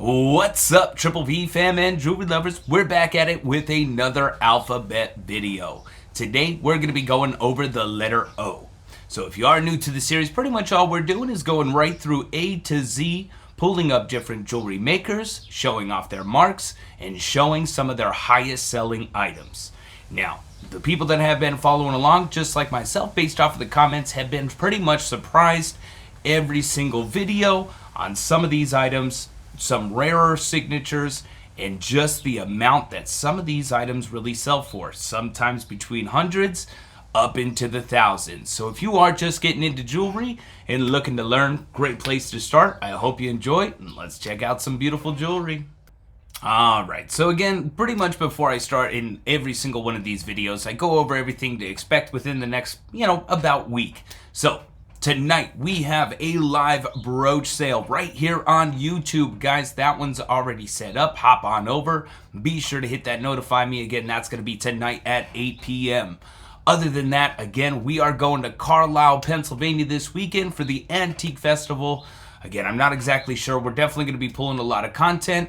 What's up, Triple V fam and jewelry lovers? We're back at it with another alphabet video. Today, we're going to be going over the letter O. So if you are new to the series, pretty much all we're doing is going right through A to Z, pulling up different jewelry makers, showing off their marks, and showing some of their highest selling items. Now, the people that have been following along, just like myself, based off of the comments, have been pretty much surprised every single video on some of these items, some rarer signatures, and just the amount that some of these items really sell for, sometimes between hundreds up into the thousands. So if you are just getting into jewelry and looking to learn, great place to start. I hope you enjoy, and let's check out some beautiful jewelry. Alright, so again, pretty much before I start in every single one of these videos, I go over everything to expect within the next, about week. So tonight, we have a live brooch sale right here on YouTube. Guys, that one's already set up. Hop on over. Be sure to hit that notify me. Again, that's going to be tonight at 8 p.m. Other than that, again, we are going to Carlisle, Pennsylvania this weekend for the Antique Festival. Again, I'm not exactly sure. We're definitely going to be pulling a lot of content.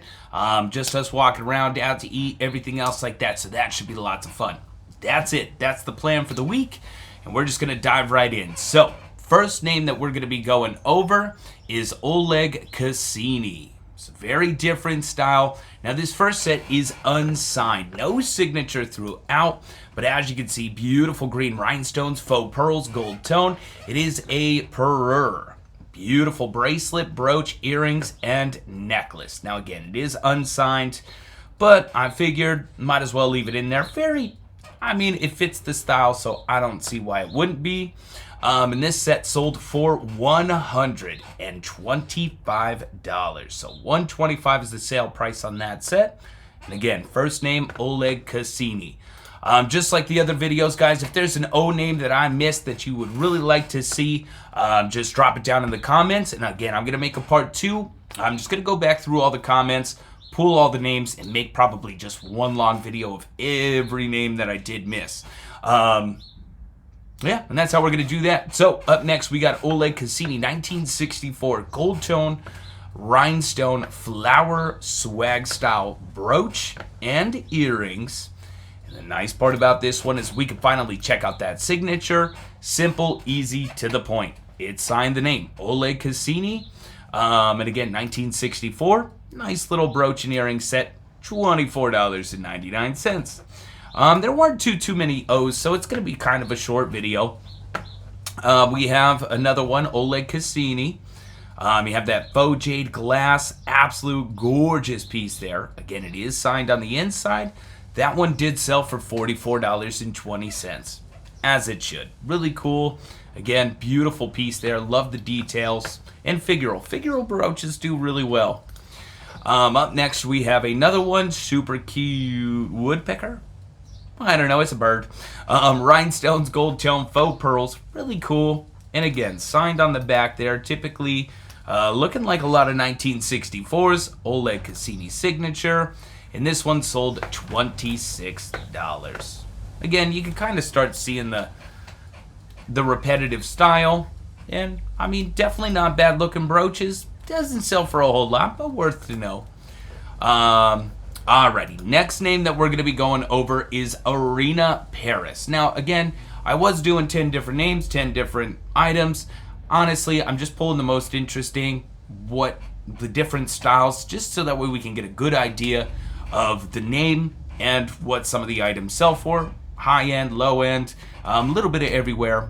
Just us walking around, out to eat, everything else like that. So that should be lots of fun. That's it. That's the plan for the week. And we're just going to dive right in. So, first name that we're going to be going over is Oleg Cassini. It's a very different style. Now this first set is unsigned. No signature throughout, but as you can see, beautiful green rhinestones, faux pearls, gold tone. It is a Perur. Beautiful bracelet, brooch, earrings, and necklace. Now again, it is unsigned, but I figured might as well leave it in there. It fits the style, so I don't see why it wouldn't be. And this set sold for $125. So $125 is the sale price on that set. And again, first name Oleg Cassini. Just like the other videos, guys, if there's an O name that I missed that you would really like to see, just drop it down in the comments. And again, I'm going to make a part 2. I'm just going to go back through all the comments, pull all the names, and make probably just one long video of every name that I did miss. Yeah, and that's how we're going to do that. So, up next, we got Oleg Cassini, 1964, gold tone, rhinestone, flower, swag style brooch, and earrings. And the nice part about this one is we can finally check out that signature. Simple, easy, to the point. It signed the name, Oleg Cassini. And again, 1964, nice little brooch and earring set, $24.99. There weren't too many O's, so it's going to be kind of a short video. We have another one, Oleg Cassini. You have that faux jade glass, absolute gorgeous piece there. Again, it is signed on the inside. That one did sell for $44.20, as it should. Really cool. Again, beautiful piece there. Love the details. And figural brooches do really well. Up next, we have another one, super cute woodpecker. I don't know, it's a bird. Rhinestones, gold tone, faux pearls, really cool. And again, signed on the back there, typically looking like a lot of 1964s, Oleg Cassini signature. And this one sold $26. Again, you can kind of start seeing the repetitive style. And, definitely not bad looking brooches. Doesn't sell for a whole lot, but worth to know. Alrighty, next name that we're going to be going over is Irina Paris. Now, again, I was doing 10 different names, 10 different items. Honestly, I'm just pulling the most interesting, the different styles, just so that way we can get a good idea of the name and what some of the items sell for. High end, low end, a little bit of everywhere,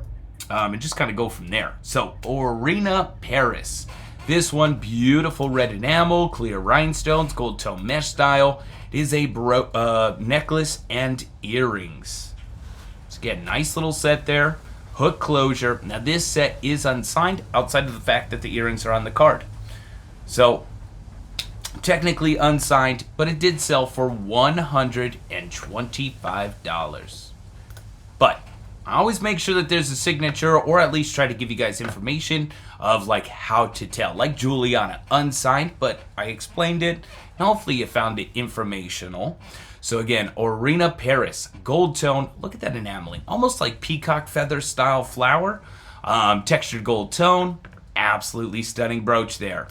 and just kind of go from there. So, Irina Paris. This one, beautiful red enamel, clear rhinestones, gold tone mesh style. It is a necklace and earrings. So again, nice little set there. Hook closure. Now this set is unsigned outside of the fact that the earrings are on the card. So, technically unsigned, but it did sell for $125. But I always make sure that there's a signature, or at least try to give you guys information of how to tell. Like Juliana, unsigned, but I explained it, and hopefully you found it informational. So again, Irina Paris, gold tone. Look at that enameling, almost like peacock feather style flower. Textured gold tone, absolutely stunning brooch there.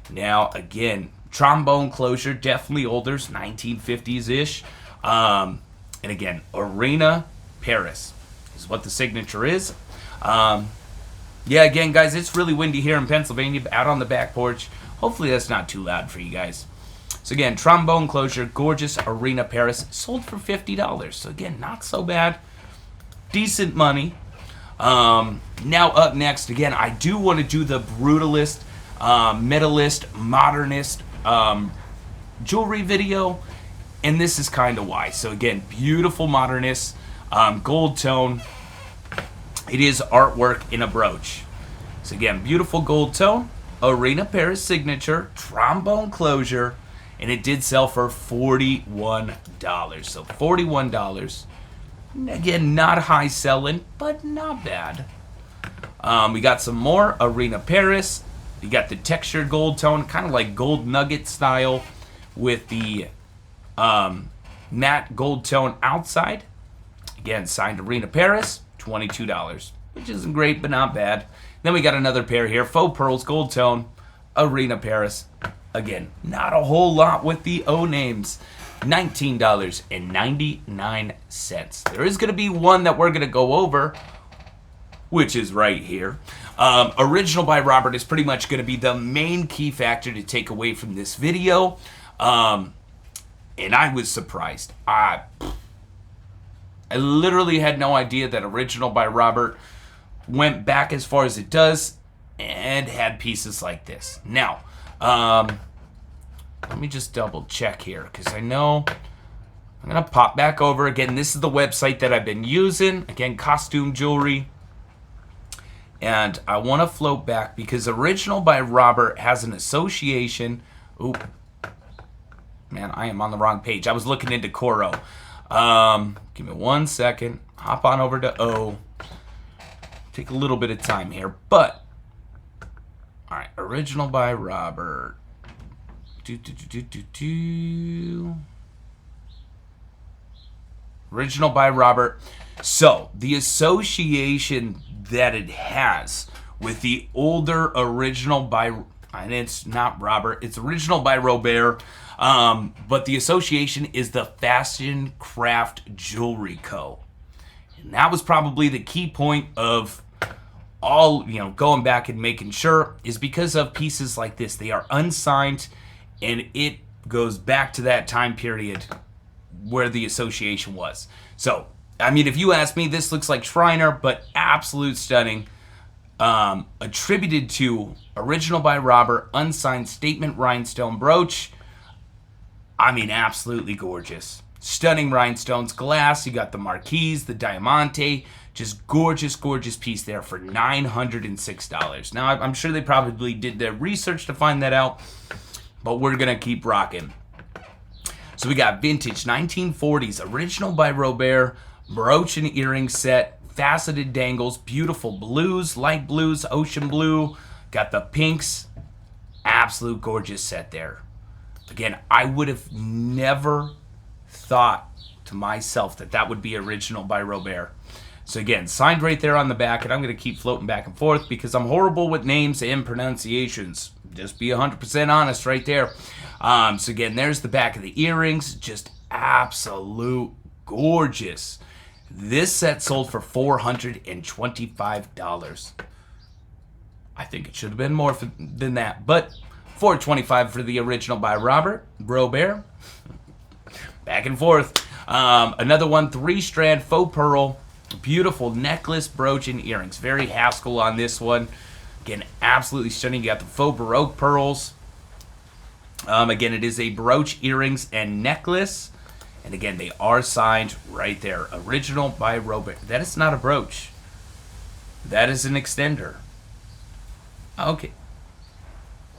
Now again, Trombone closure, definitely older, 1950s-ish. And again, Arena Paris is what the signature is. Yeah, again, guys, it's really windy here in Pennsylvania, out on the back porch. Hopefully that's not too loud for you guys. So again, trombone closure, gorgeous Arena Paris, sold for $50. So again, not so bad. Decent money. Now up next, again, I do want to do the brutalist, metalist, modernist jewelry video, and this is kind of why. So again, beautiful modernist, gold tone. It is artwork in a brooch. So again, beautiful gold tone, Arena Paris signature, trombone closure, and it did sell for $41. So $41. Again, not high selling, but not bad. We got some more Arena Paris. You got the textured gold tone, kind of like gold nugget style, with the matte gold tone outside. Again, signed Arena Paris, $22, which isn't great, but not bad. Then we got another pair here, faux pearls, gold tone, Arena Paris. Again, not a whole lot with the O names. $19.99. There is going to be one that we're going to go over, which is right here. Original by Robert is pretty much going to be the main key factor to take away from this video. And I was surprised. I literally had no idea that Original by Robert went back as far as it does and had pieces like this. Now, let me just double check here, because I know I'm going to pop back over. Again, this is the website that I've been using. Again, Costume Jewelry. And I want to float back because Original by Robert has an association. Oop. Man, I am on the wrong page. I was looking into Coro. Give me 1 second. Hop on over to O. Take a little bit of time here. But, all right, Original by Robert. Original by Robert. So, the association that it has with the older Original by, and it's not Robert, it's Original by Robert, but the association is the Fashion Craft Jewelry Co. And that was probably the key point of all, going back and making sure, is because of pieces like this. They are unsigned, and it goes back to that time period where the association was. So, I mean, if you ask me, this looks like Shriner, but absolute stunning. Attributed to Original by Robert, unsigned statement rhinestone brooch. I mean, absolutely gorgeous. Stunning rhinestones, glass. You got the marquise, the diamante. Just gorgeous, gorgeous piece there for $906. Now, I'm sure they probably did their research to find that out, but we're going to keep rocking. So we got vintage 1940s, Original by Robert, brooch and earring set, faceted dangles, beautiful blues, light blues, ocean blue, got the pinks, absolute gorgeous set there. Again, I would have never thought to myself that that would be Original by Robert. So again, signed right there on the back, and I'm going to keep floating back and forth because I'm horrible with names and pronunciations. Just be 100% honest right there. So again, there's the back of the earrings, just absolute gorgeous. This set sold for $425. I think it should have been more than that, but $425 for the Original by Robert. Back and forth. Another one, 3-strand faux pearl, beautiful necklace, brooch, and earrings. Very Haskell on this one. Again, absolutely stunning. You got the faux Baroque pearls. Again, it is a brooch, earrings, and necklace. And again, they are signed right there. Original by Robert. That is not a brooch. That is an extender. Okay.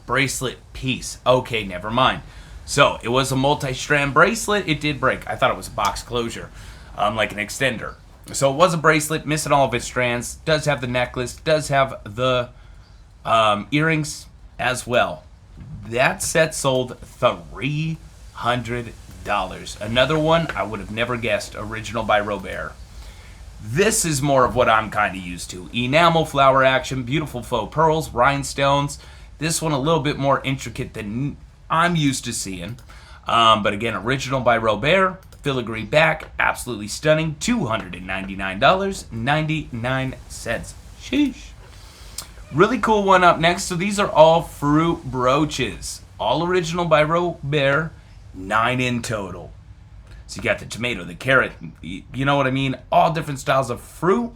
Bracelet piece. Okay, never mind. So, it was a multi-strand bracelet. It did break. I thought it was a box closure, like an extender. So, it was a bracelet, missing all of its strands. Does have the necklace. Does have the earrings as well. That set sold $300. Another one I would have never guessed, Original by Robert. This is more of what I'm kind of used to. Enamel flower action, beautiful faux pearls, rhinestones. This one a little bit more intricate than I'm used to seeing. But again, original by Robert, filigree back, absolutely stunning, $299.99. Sheesh. Really cool one up next. So these are all fruit brooches. All original by Robert, 9 in total. So you got the tomato, the carrot, you know what I mean? All different styles of fruit.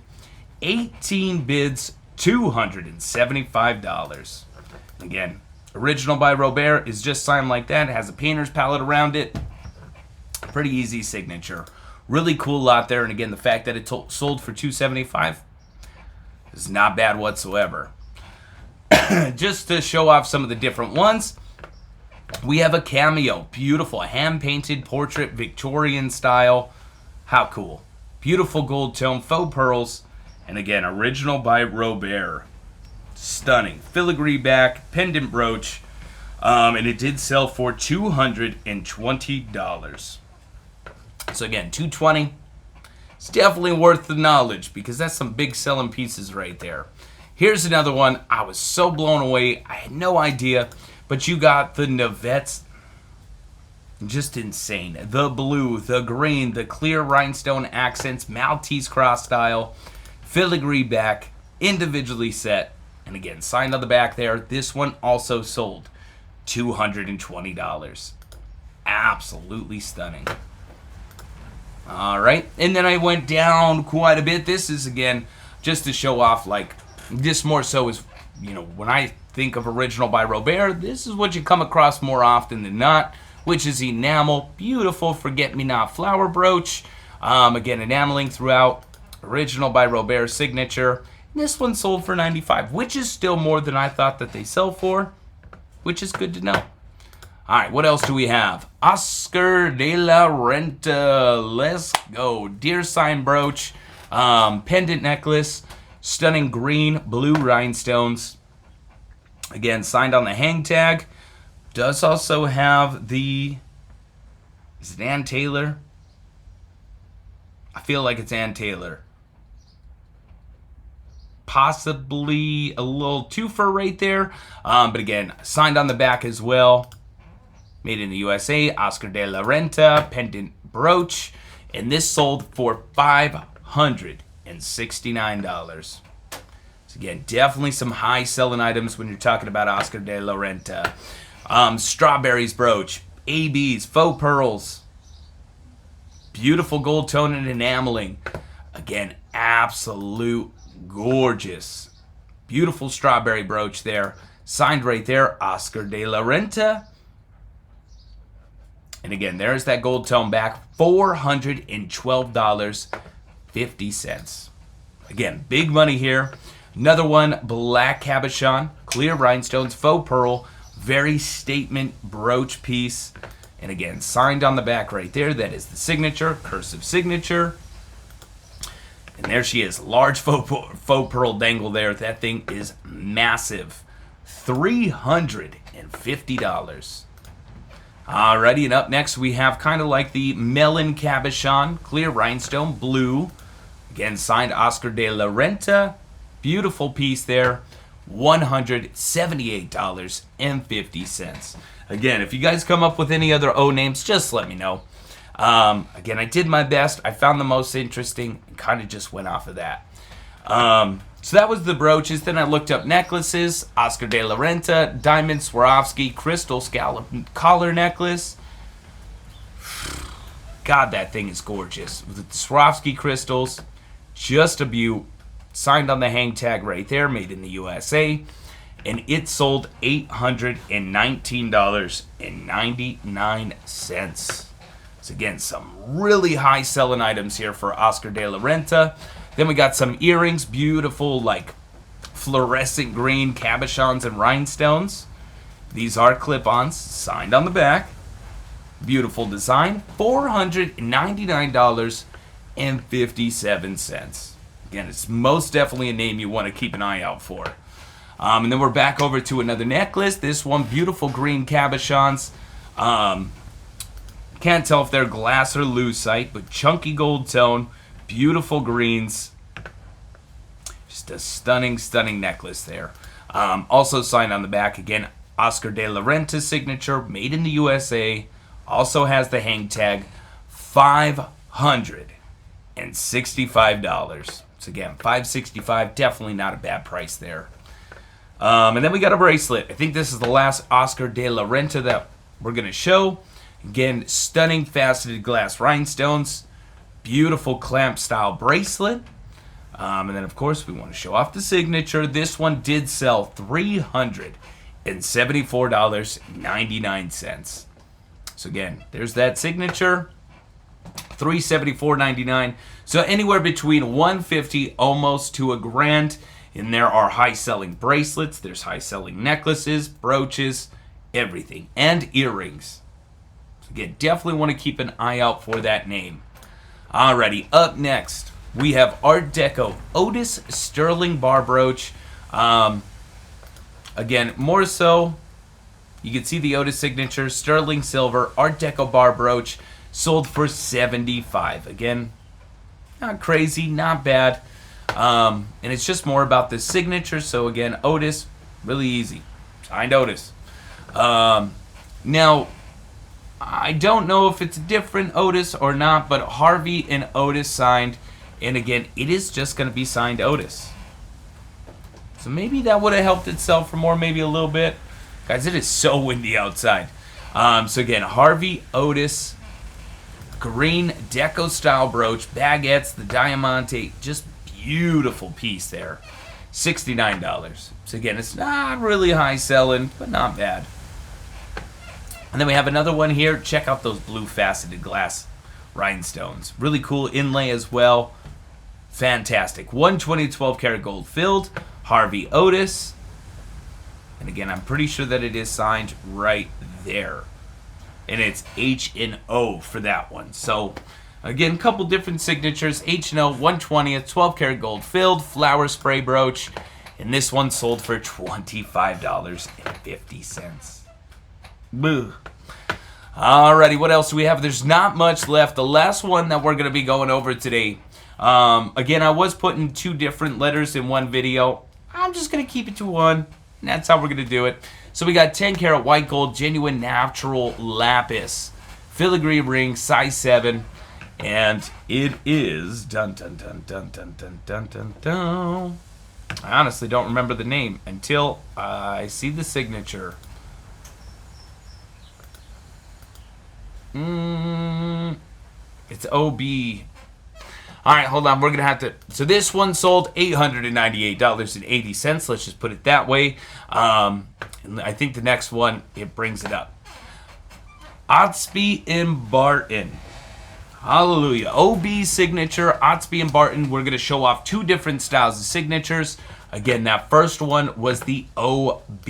18 bids, $275. Again, original by Robert is just signed like that. It has a painter's palette around it. Pretty easy signature. Really cool lot there. And again, the fact that it sold for $275 is not bad whatsoever. Just to show off some of the different ones, we have a cameo. Beautiful, hand-painted portrait, Victorian style. How cool. Beautiful gold tone, faux pearls. And again, original by Robert. Stunning. Filigree back, pendant brooch. And it did sell for $220. So again, $220. It's definitely worth the knowledge because that's some big selling pieces right there. Here's another one. I was so blown away. I had no idea. But you got the Navettes. Just insane. The blue, the green, the clear rhinestone accents, Maltese cross style, filigree back, individually set. And again, signed on the back there. This one also sold $220. Absolutely stunning. All right. And then I went down quite a bit. This is, again, just to show off, like, this more so is, you know, when I think of original by Robert, this is what you come across more often than not, which is enamel. Beautiful forget-me-not flower brooch. Again, enameling throughout. Original by Robert signature. This one sold for $95, which is still more than I thought that they sell for, which is good to know. All right, what else do we have? Oscar de la Renta. Let's go. Deer sign brooch, pendant necklace, stunning green, blue rhinestones. Again, signed on the hang tag. Does also have the... Is it Ann Taylor? I feel like it's Ann Taylor. Possibly a little twofer right there. But again, signed on the back as well. Made in the USA. Oscar de la Renta. Pendant brooch. And this sold for $569. So again, definitely some high selling items when you're talking about Oscar de la Renta. Strawberries brooch. ABs. Faux pearls. Beautiful gold tone and enameling. Again, absolute gorgeous. Beautiful strawberry brooch there. Signed right there, Oscar de la Renta. And again, there's that gold tone back. $412.50. Again, big money here. Another one, black cabochon. Clear rhinestones, faux pearl. Very statement brooch piece. And again, signed on the back right there. That is the signature, cursive signature. And there she is, large faux pearl dangle there. That thing is massive. $350. Alrighty, and up next we have kind of like the melon cabochon, clear rhinestone, blue. Again, signed Oscar de la Renta. Beautiful piece there. $178.50. Again, if you guys come up with any other O names, just let me know. Again, I did my best. I found the most interesting and kind of just went off of that. So that was the brooches. Then I looked up necklaces. Oscar de la Renta, diamond Swarovski, crystal scallop collar necklace. God, that thing is gorgeous. With the Swarovski crystals, just a beaut. Signed on the hang tag right there, made in the USA. And it sold $819.99. So again, some really high selling items here for Oscar de la Renta. Then we got some earrings, beautiful like fluorescent green cabochons and rhinestones. These are clip-ons, signed on the back. Beautiful design, $499.57. Again, it's most definitely a name you want to keep an eye out for. And then we're back over to another necklace. This one, beautiful green cabochons. Can't tell if they're glass or lucite, but chunky gold tone, beautiful greens. Just a stunning, stunning necklace there. Also signed on the back again, Oscar de la Renta signature, made in the USA. Also has the hang tag, $565. So again, $565, definitely not a bad price there. And then we got a bracelet. I think this is the last Oscar de la Renta that we're going to show. Again, stunning faceted glass rhinestones. Beautiful clamp style bracelet. And then, of course, we want to show off the signature. This one did sell $374.99. So again, there's that signature. $374.99. So anywhere between $150 almost to $1,000. And there are high-selling bracelets. There's high-selling necklaces, brooches, everything, and earrings. So again, definitely want to keep an eye out for that name. Alrighty, up next, we have Art Deco Otis Sterling bar brooch. Again, more so, you can see the Otis signature, sterling silver, Art Deco bar brooch, sold for $75. Again, not crazy, not bad. And it's just more about the signature. So again, Otis, really easy. Signed Otis. Now, I don't know if it's a different Otis or not, but Harvey and Otis signed. And again, it is just going to be signed Otis. So maybe that would have helped it sell for more, maybe a little bit. Guys, it is so windy outside. So again, Harvey, Otis, green deco style brooch, baguettes, the diamante, just beautiful piece there. $69. So again, it's not really high selling, but not bad. And then we have another one here. Check out those blue faceted glass rhinestones. Really cool inlay as well. Fantastic. 120 12 karat gold filled. Harvey Otis. And again, I'm pretty sure that it is signed right there. And it's H&O for that one. So again, a couple different signatures. H&O 120th 12 karat gold filled flower spray brooch. And this one sold for $25.50. Boo. Alrighty, what else do we have? There's not much left. The last one that we're going to be going over today. Again, I was putting two different letters in one video. I'm just going to keep it to one. And that's how we're going to do it. So we got 10 karat white gold, genuine natural lapis. Filigree ring, size 7. And it is dun dun dun dun dun dun dun dun dun. I honestly don't remember the name until I see the signature. It's OB. Alright, hold on. We're going to have to... So this one sold $898.80. Let's just put it that way. And I think the next one, it brings it up. Otsby and Barton. Hallelujah. OB signature, Otsby and Barton. We're going to show off two different styles of signatures. Again, that first one was the OB.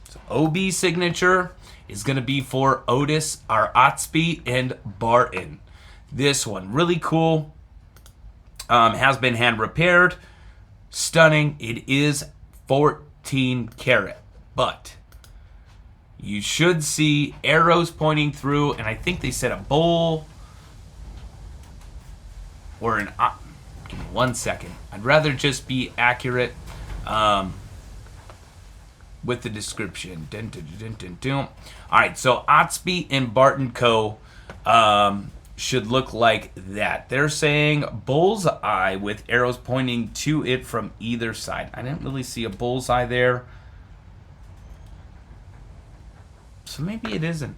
So OB signature is going to be for Otis, or Otsby and Barton. This one, really cool. Has been hand repaired. Stunning. It is 14 karat. But you should see arrows pointing through, and I think they said a bowl or an... give me 1 second. I'd rather just be accurate with the description. Dun, dun, dun, dun, dun. All right, so Otsby and Barton Co. Should look like that. They're saying bullseye with arrows pointing to it from either side. I didn't really see a bullseye there. So maybe it isn't.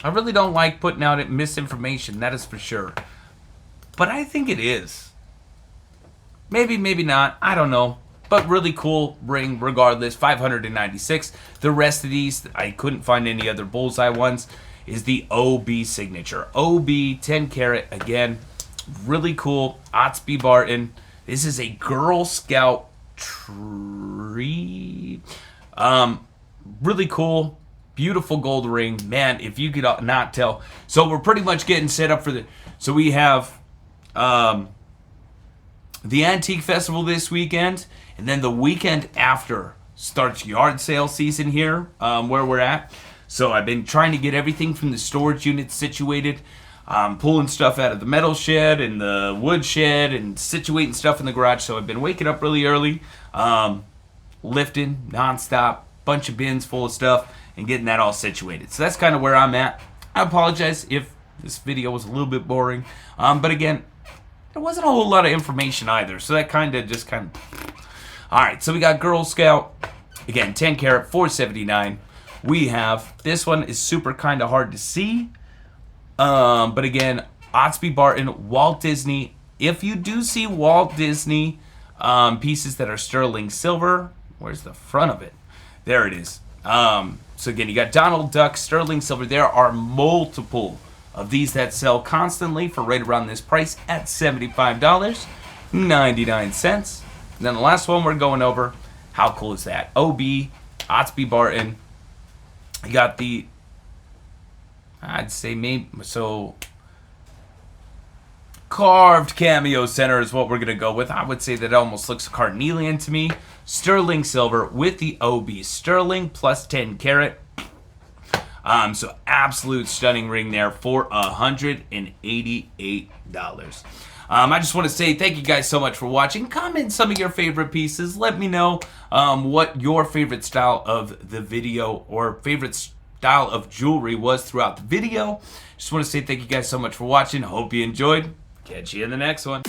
I really don't like putting out misinformation, that is for sure. But I think it is. Maybe, maybe not. I don't know. But really cool ring regardless. $596. The rest of these, I couldn't find any other bullseye ones, is the OB signature. OB, 10 karat, again, really cool. Otsby Barton. This is a Girl Scout tree. Really cool. Beautiful gold ring. Man, if you could not tell. So we're pretty much getting set up for the... So we have the Antique Festival this weekend. And then the weekend after starts yard sale season here where we're at. So I've been trying to get everything from the storage units situated. Pulling stuff out of the metal shed and the wood shed and situating stuff in the garage. So I've been waking up really early. Lifting nonstop. bunch of bins full of stuff and getting that all situated. So that's kind of where I'm at. I apologize if this video was a little bit boring, but again, there wasn't a whole lot of information either, so that kind of all right, so we got Girl Scout, again, 10 karat, $4.79. We have, this one is super kind of hard to see, but again, Otsby Barton, Walt Disney. If you do see Walt Disney pieces that are sterling silver, where's the front of it? There it is. So again, you got Donald Duck, sterling silver. There are multiple of these that sell constantly for right around this price at $75.99. And then the last one we're going over, how cool is that? OB, Otsby Barton. You got the, I'd say maybe, so carved cameo center is what we're going to go with. I would say that it almost looks carnelian to me. Sterling silver with the OB sterling plus 10 karat. So absolute stunning ring there for $188. I just want to say thank you guys so much for watching. Comment some of your favorite pieces. Let me know what your favorite style of the video or favorite style of jewelry was throughout the video. Just want to say thank you guys so much for watching. Hope you enjoyed. Catch you in the next one.